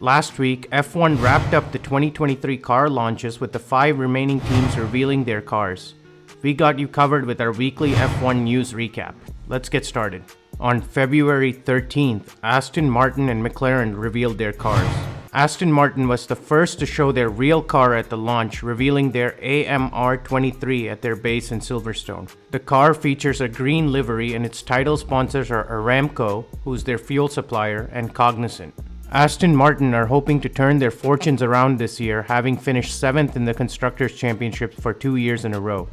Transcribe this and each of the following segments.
Last week, F1 wrapped up the 2023 car launches with the 5 remaining teams revealing their cars. We got you covered with our weekly F1 news recap. Let's get started. On February 13th, Aston Martin and McLaren revealed their cars. Aston Martin was the first to show their real car at the launch, revealing their AMR23 at their base in Silverstone. The car features a green livery and its title sponsors are Aramco, who's their fuel supplier, and Cognizant. Aston Martin are hoping to turn their fortunes around this year, having finished 7th in the Constructors' Championship for 2 years in a row.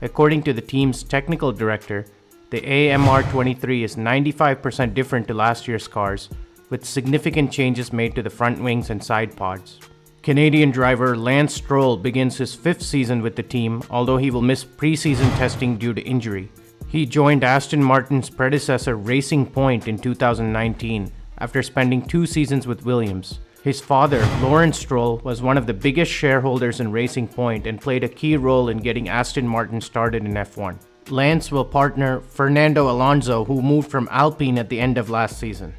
According to the team's technical director, the AMR23 is 95% different to last year's cars, with significant changes made to the front wings and side pods. Canadian driver Lance Stroll begins his 5th season with the team, although he will miss preseason testing due to injury. He joined Aston Martin's predecessor Racing Point in 2019, after spending 2 seasons with Williams. His father, Lawrence Stroll, was one of the biggest shareholders in Racing Point and played a key role in getting Aston Martin started in F1. Lance will partner Fernando Alonso, who moved from Alpine at the end of last season.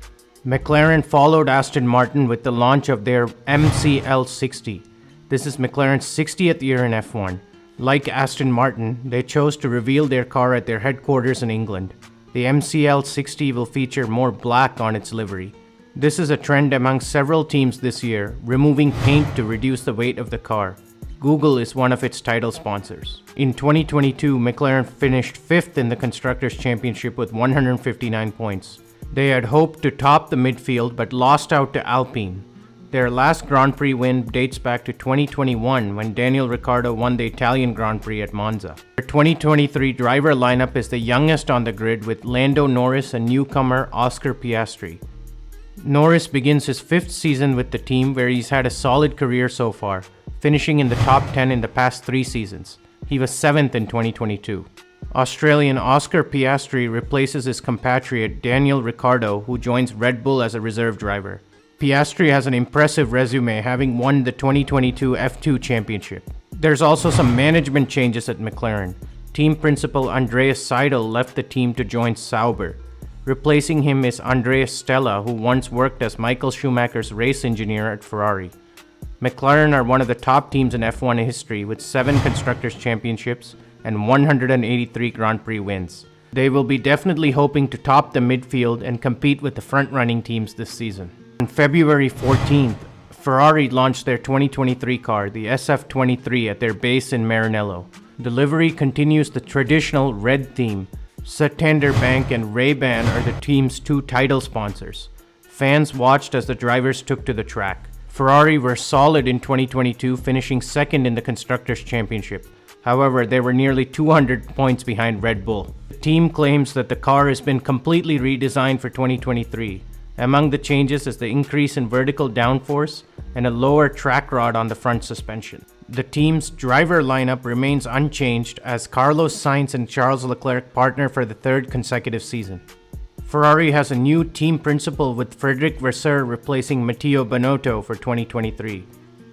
McLaren followed Aston Martin with the launch of their MCL60. This is McLaren's 60th year in F1. Like Aston Martin, they chose to reveal their car at their headquarters in England. The MCL60 will feature more black on its livery. This is a trend among several teams this year, removing paint to reduce the weight of the car. Google is one of its title sponsors. In 2022, McLaren finished 5th in the Constructors' Championship with 159 points. They had hoped to top the midfield but lost out to Alpine. Their last Grand Prix win dates back to 2021 when Daniel Ricciardo won the Italian Grand Prix at Monza. Their 2023 driver lineup is the youngest on the grid, with Lando Norris and newcomer Oscar Piastri. Norris begins his 5th season with the team, where he's had a solid career so far, finishing in the top 10 in the past 3 seasons. He was 7th in 2022. Australian Oscar Piastri replaces his compatriot Daniel Ricciardo, who joins Red Bull as a reserve driver. Piastri has an impressive resume, having won the 2022 F2 Championship. There's also some management changes at McLaren. Team principal Andreas Seidel left the team to join Sauber. Replacing him is Andreas Stella, who once worked as Michael Schumacher's race engineer at Ferrari. McLaren are one of the top teams in F1 history, with 7 Constructors' Championships and 183 Grand Prix wins. They will be definitely hoping to top the midfield and compete with the front-running teams this season. On February 14th, Ferrari launched their 2023 car, the SF23, at their base in Maranello. The livery continues the traditional red theme. Santander Bank and Ray-Ban are the team's 2 title sponsors. Fans watched as the drivers took to the track. Ferrari were solid in 2022, finishing 2nd in the Constructors' Championship. However, they were nearly 200 points behind Red Bull. The team claims that the car has been completely redesigned for 2023. Among the changes is the increase in vertical downforce and a lower track rod on the front suspension. The team's driver lineup remains unchanged as Carlos Sainz and Charles Leclerc partner for the 3rd consecutive season. Ferrari has a new team principal, with Frédéric Vasseur replacing Matteo Binotto for 2023.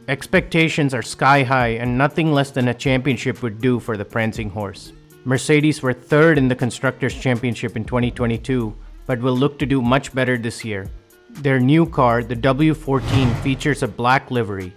Expectations are sky high, and nothing less than a championship would do for the prancing horse. Mercedes were 3rd in the Constructors' Championship in 2022, but will look to do much better this year. Their new car, the W14, features a black livery.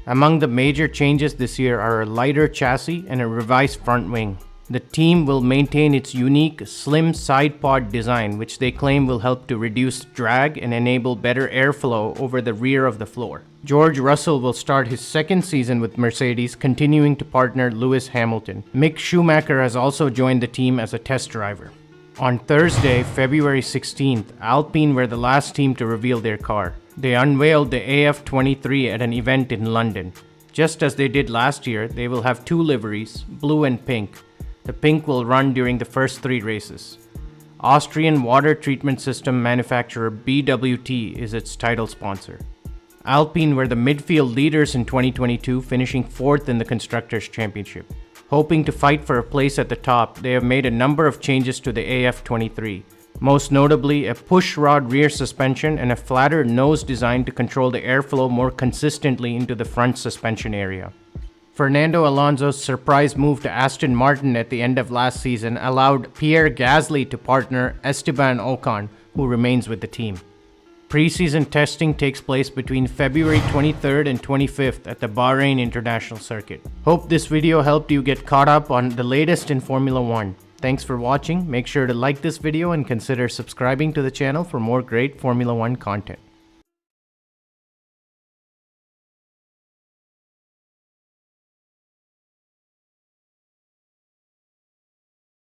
Among the major changes this year are a lighter chassis and a revised front wing. The team will maintain its unique, slim side pod design, which they claim will help to reduce drag and enable better airflow over the rear of the floor. George Russell will start his 2nd season with Mercedes, continuing to partner Lewis Hamilton. Mick Schumacher has also joined the team as a test driver. On Thursday, February 16th, Alpine were the last team to reveal their car. They unveiled the AF23 at an event in London. Just as they did last year, they will have 2 liveries, blue and pink. The pink will run during the first 3 races. Austrian water treatment system manufacturer BWT is its title sponsor. Alpine were the midfield leaders in 2022, finishing 4th in the Constructors' Championship. Hoping to fight for a place at the top, they have made a number of changes to the AF23. Most notably, a push rod rear suspension and a flatter nose design to control the airflow more consistently into the front suspension area. Fernando Alonso's surprise move to Aston Martin at the end of last season allowed Pierre Gasly to partner Esteban Ocon, who remains with the team. Preseason testing takes place between February 23rd and 25th at the Bahrain International Circuit. Hope this video helped you get caught up on the latest in Formula 1. Thanks for watching. Make sure to like this video and consider subscribing to the channel for more great Formula 1 content.